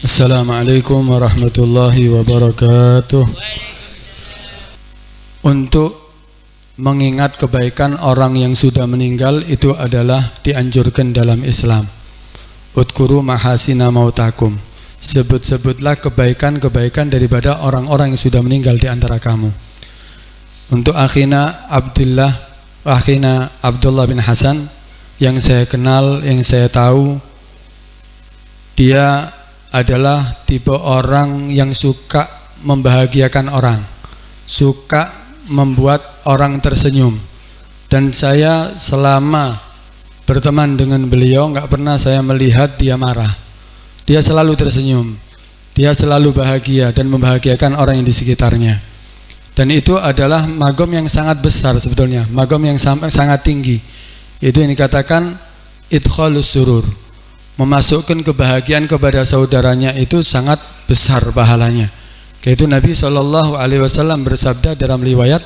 Assalamualaikum warahmatullahi wabarakatuh. Untuk mengingat kebaikan orang yang sudah meninggal itu adalah dianjurkan dalam Islam. Udkuru mahasina mautakum. Sebut-sebutlah kebaikan-kebaikan daripada orang-orang yang sudah meninggal di antara kamu. Untuk akhina Abdullah bin Hasan yang saya kenal, yang saya tahu, dia adalah tipe orang yang suka membahagiakan orang, suka membuat orang tersenyum. Dan saya selama berteman dengan beliau nggak pernah saya melihat dia marah. Dia selalu tersenyum, dia selalu bahagia dan membahagiakan orang yang di sekitarnya. Dan itu adalah magom yang sangat besar sebetulnya, magom yang sangat tinggi. Itu yang dikatakan idkhalus surur, memasukkan kebahagiaan kepada saudaranya, itu sangat besar pahalanya. Yaitu Nabi SAW bersabda dalam riwayat,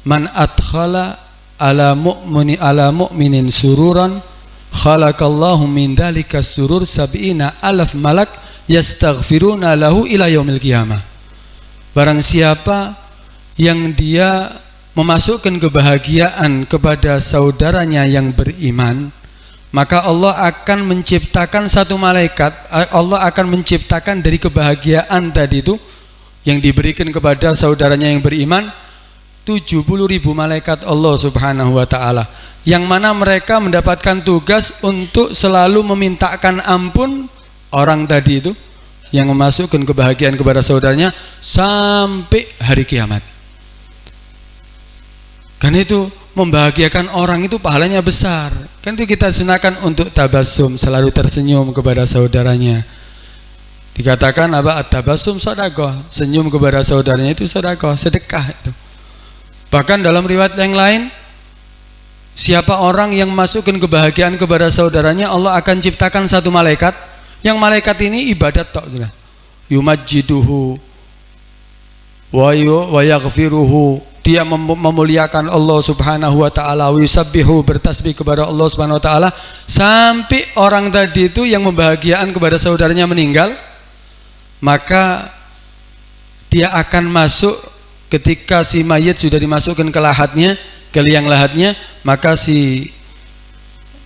man adkhala ala mu'minin sururan khalaqallahu min dalika surur sab'ina alaf malak yastaghfiruna lahu ila yaumil qiyamah. Barang siapa yang dia memasukkan kebahagiaan kepada saudaranya yang beriman, maka Allah akan menciptakan satu malaikat. Allah akan menciptakan dari kebahagiaan tadi itu yang diberikan kepada saudaranya yang beriman 70.000 malaikat Allah subhanahu wa ta'ala, yang mana mereka mendapatkan tugas untuk selalu memintakan ampun orang tadi itu yang memasukkan kebahagiaan kepada saudaranya sampai hari kiamat. Karena itu membahagiakan orang itu pahalanya besar. Kan itu kita sunahkan untuk tabassum, selalu tersenyum kepada saudaranya. Dikatakan apa? Tabassum sedekah, senyum kepada saudaranya itu sedekah, sedekah itu. Bahkan dalam riwayat yang lain, siapa orang yang masukkan kebahagiaan kepada saudaranya, Allah akan ciptakan satu malaikat, yang malaikat ini ibadat tok sudah. Yumajjiduhu wa yaghfiruhu, dia memuliakan Allah subhanahu wa ta'ala, yusabbihu, bertasbih kepada Allah subhanahu wa ta'ala, sampai orang tadi itu yang membahagiakan kepada saudaranya meninggal, maka dia akan masuk ketika si mayit sudah dimasukkan ke lahatnya, ke liang lahatnya, maka si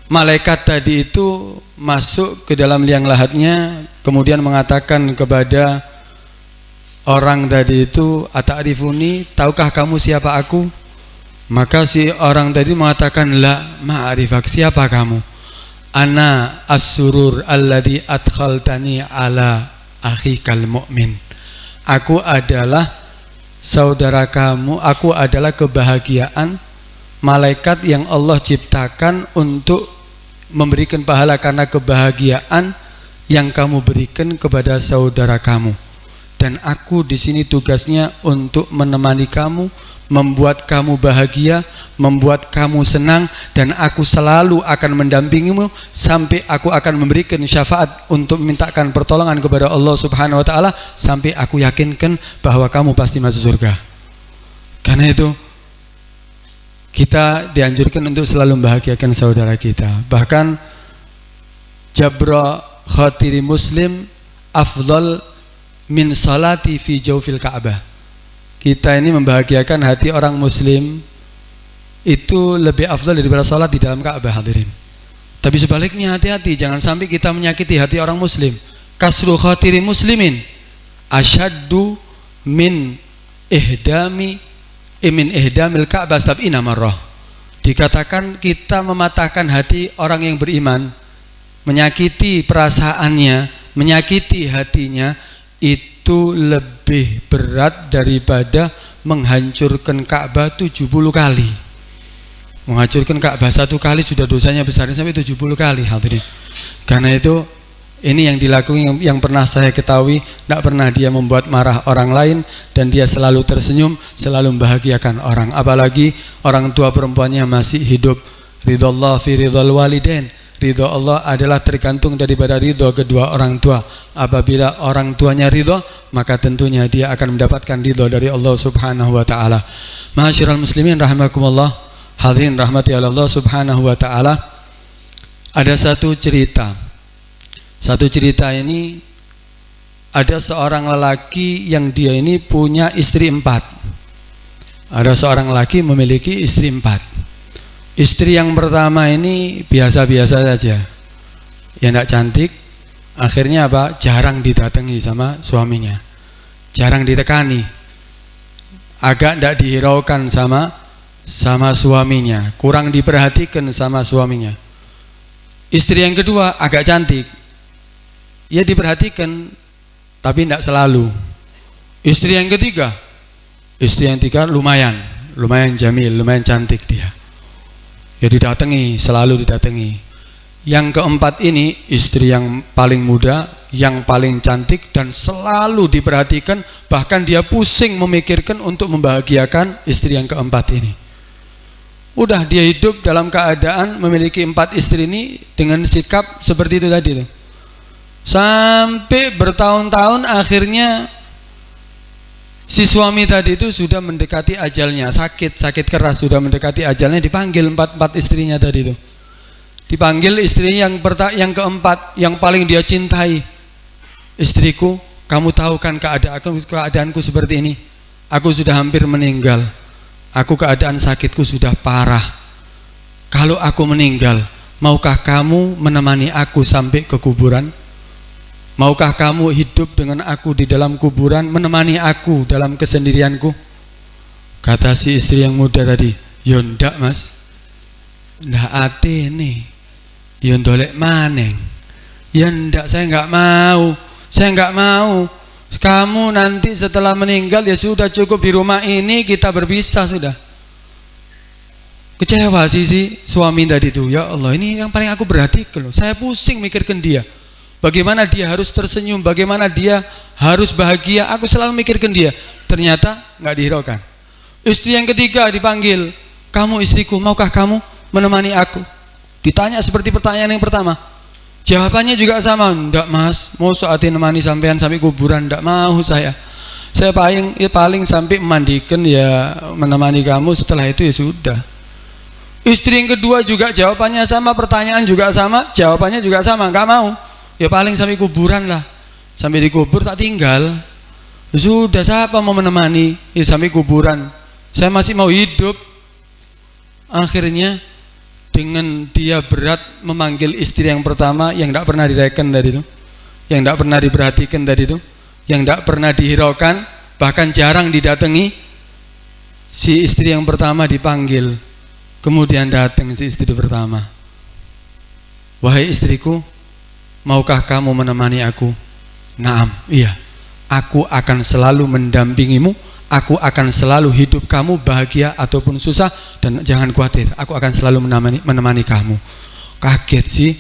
malaikat tadi itu masuk ke dalam liang lahatnya, kemudian mengatakan kepada orang tadi itu, ata'rifuni, tahukah kamu siapa aku? Maka si orang tadi mengatakan, la ma'arifak, siapa kamu? Ana as-surur alladhi adkhaltani ala akhikal mu'min. Aku adalah saudara kamu, aku adalah kebahagiaan malaikat yang Allah ciptakan untuk memberikan pahala karena kebahagiaan yang kamu berikan kepada saudara kamu. Dan aku di sini tugasnya untuk menemani kamu, membuat kamu bahagia, membuat kamu senang, dan aku selalu akan mendampingimu sampai aku akan memberikan syafaat untuk memintakan pertolongan kepada Allah subhanahu wa ta'ala, sampai aku yakinkan bahwa kamu pasti masuk surga. Karena itu kita dianjurkan untuk selalu membahagiakan saudara kita. Bahkan jabra khatiri muslim afdal min salati fi jawfil Ka'bah. Kita ini membahagiakan hati orang muslim itu lebih afdal daripada salat di dalam Ka'bah, hadirin. Tapi sebaliknya hati-hati, jangan sampai kita menyakiti hati orang muslim. Kasru khatiri muslimin asyaddu min ihdamil Ka'bah sab'ina marrah. Dikatakan kita mematahkan hati orang yang beriman, menyakiti perasaannya, menyakiti hatinya, itu lebih berat daripada menghancurkan Ka'bah 70 kali. Menghancurkan Ka'bah satu kali sudah dosanya besar sampai 70 kali, hadirin. Karena itu ini yang dilakukan, yang pernah saya ketahui, tidak pernah dia membuat marah orang lain, dan dia selalu tersenyum, selalu membahagiakan orang. Apalagi orang tua perempuannya masih hidup. Ridhallah fi ridhal walidain. Ridho Allah adalah tergantung daripada ridho kedua orang tua. Apabila orang tuanya ridho, maka tentunya dia akan mendapatkan ridho dari Allah subhanahu wa ta'ala. Ma'asyiral muslimin rahimakumullah, hadirin rahmati Allah subhanahu wa ta'ala. Ada satu cerita ini ada seorang lelaki yang dia ini punya istri 4. Ada seorang lelaki memiliki istri 4. Istri yang pertama ini biasa-biasa saja, ya tidak cantik. Akhirnya apa? Jarang didatangi sama suaminya, jarang ditekani, agak tidak dihiraukan sama suaminya, kurang diperhatikan sama suaminya. Istri yang kedua agak cantik, ya diperhatikan, tapi tidak selalu. Istri yang ketiga lumayan jamil, lumayan cantik dia, ya didatangi, selalu didatangi. Yang keempat ini istri yang paling muda, yang paling cantik dan selalu diperhatikan, bahkan dia pusing memikirkan untuk membahagiakan istri yang keempat ini. Udah dia hidup dalam keadaan memiliki 4 istri ini dengan sikap seperti itu tadi tuh. Sampai bertahun-tahun, akhirnya si suami tadi itu sudah mendekati ajalnya, sakit keras, sudah mendekati ajalnya, dipanggil 4 istrinya tadi itu. Dipanggil istri yang keempat, yang paling dia cintai. Istriku, kamu tahu kan keadaanku seperti ini. Aku sudah hampir meninggal. Aku keadaan sakitku sudah parah. Kalau aku meninggal, maukah kamu menemani aku sampai ke kuburan? Maukah kamu hidup dengan aku di dalam kuburan, menemani aku dalam kesendirianku? Kata si istri yang muda tadi, ya ndak mas, ndak ate nih, ya ndolek maneng. Ya ndak, saya nggak mau. Kamu nanti setelah meninggal ya sudah, cukup di rumah ini kita berpisah sudah. Kecewa si suami tadi itu. Ya Allah, ini yang paling aku perhatikan loh. Saya pusing mikirkan dia. Bagaimana dia harus tersenyum, bagaimana dia harus bahagia. Aku selalu mikirkan dia. Ternyata nggak dihiraukan. Istri yang ketiga dipanggil, kamu istriku, maukah kamu menemani aku? Ditanya seperti pertanyaan yang pertama. Jawabannya juga sama, ndak mas, mau saat nemani sampean sampai kuburan, ndak mau saya paling sampai memandikan ya, menemani kamu, setelah itu ya sudah. Istri yang kedua juga jawabannya sama, pertanyaan juga sama, jawabannya juga sama, nggak mau, ya paling sampai kuburan lah, sampai dikubur tak tinggal, sudah siapa mau menemani ya sampai kuburan, saya masih mau hidup. Akhirnya dengan dia berat memanggil istri yang pertama yang tidak pernah direken tadi itu, yang tidak pernah diperhatikan tadi itu, yang tidak pernah dihiraukan, bahkan jarang didatangi. Si istri yang pertama dipanggil, kemudian datang si istri pertama. Wahai istriku, maukah kamu menemani aku? Naam, iya, aku akan selalu mendampingimu. Aku akan selalu hidup kamu bahagia ataupun susah, dan jangan khawatir, aku akan selalu menemani kamu. Kaget sih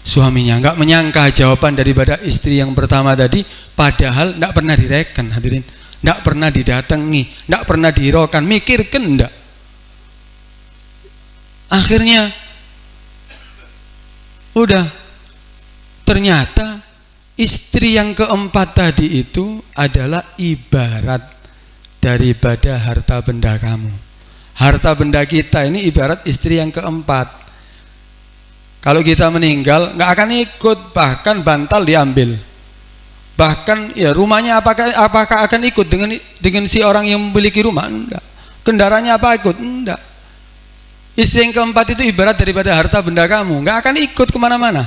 suaminya, nggak menyangka jawaban daripada istri yang pertama tadi, padahal nggak pernah direken, hadirin, nggak pernah didatangi, nggak pernah dihiraukan, mikirkan nggak. Akhirnya udah, ternyata istri yang keempat tadi itu adalah ibarat daripada harta benda kamu. Harta benda kita ini ibarat istri yang keempat. Kalau kita meninggal nggak akan ikut, bahkan bantal diambil, bahkan ya rumahnya apakah akan ikut dengan si orang yang memiliki rumah? Enggak. Kendaraannya apa ikut? Enggak. Istri yang keempat itu ibarat daripada harta benda kamu, nggak akan ikut kemana-mana.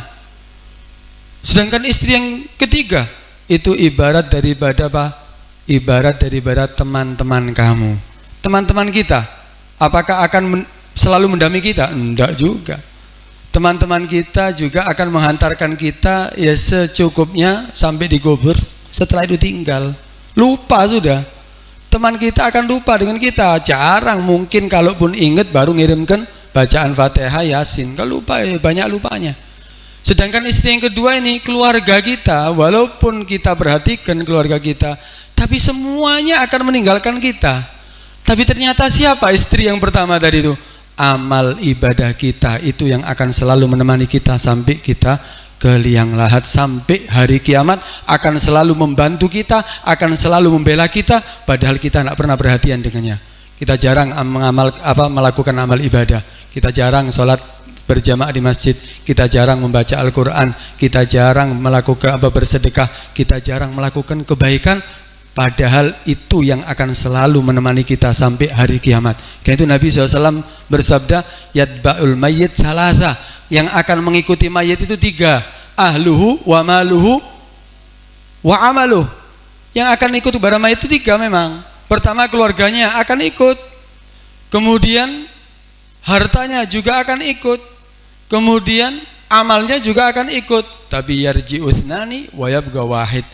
Sedangkan istri yang ketiga itu ibarat daripada apa? Ibarat daripada teman-teman kamu. Teman-teman kita, apakah akan selalu mendampingi kita? Enggak juga. Teman-teman kita juga akan menghantarkan kita ya secukupnya sampai dikubur. Setelah itu tinggal, lupa sudah. Teman kita akan lupa dengan kita. Jarang, mungkin kalaupun ingat baru ngirimkan bacaan Fatihah, Yasin. Kalau lupa ya banyak lupanya. Sedangkan istri yang kedua ini keluarga kita, walaupun kita perhatikan keluarga kita, tapi semuanya akan meninggalkan kita. Tapi ternyata siapa istri yang pertama tadi itu? Amal ibadah kita itu yang akan selalu menemani kita sampai kita ke liang lahat, sampai hari kiamat, akan selalu membantu kita, akan selalu membela kita, padahal kita tidak pernah perhatian dengannya. Kita jarang melakukan amal ibadah, kita jarang sholat berjamaah di masjid, kita jarang membaca Al-Quran, kita jarang melakukan bersedekah, kita jarang melakukan kebaikan, padahal itu yang akan selalu menemani kita sampai hari kiamat. Karena itu Nabi SAW bersabda, yatba'ul mayyit salasa, yang akan mengikuti mayit itu 3, ahluhu wa maluhu wa amaluh. Yang akan ikut kepada mayit itu 3 memang. Pertama, keluarganya akan ikut, kemudian hartanya juga akan ikut, kemudian amalnya juga akan ikut. Tapi yarji uthnani wa yabqa wahid,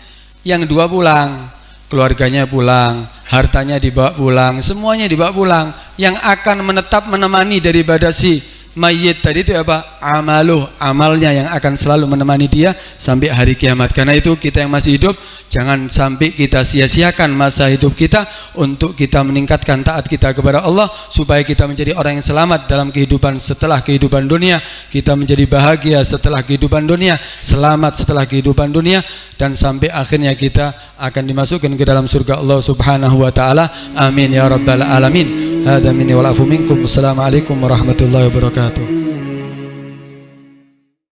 yang 2 pulang, keluarganya pulang, hartanya dibawa pulang, semuanya dibawa pulang. Yang akan menetap menemani daripada si mayit tadi itu apa? Amaluh, amalnya yang akan selalu menemani dia sampai hari kiamat. Karena itu kita yang masih hidup, jangan sampai kita sia-siakan masa hidup kita untuk kita meningkatkan taat kita kepada Allah, supaya kita menjadi orang yang selamat dalam kehidupan setelah kehidupan dunia, kita menjadi bahagia setelah kehidupan dunia, selamat setelah kehidupan dunia, dan sampai akhirnya kita akan dimasukkan ke dalam surga Allah Subhanahu wa taala. Amin ya rabbal alamin. Hadza minni wal afu minkum. Assalamualaikum warahmatullahi wabarakatuh.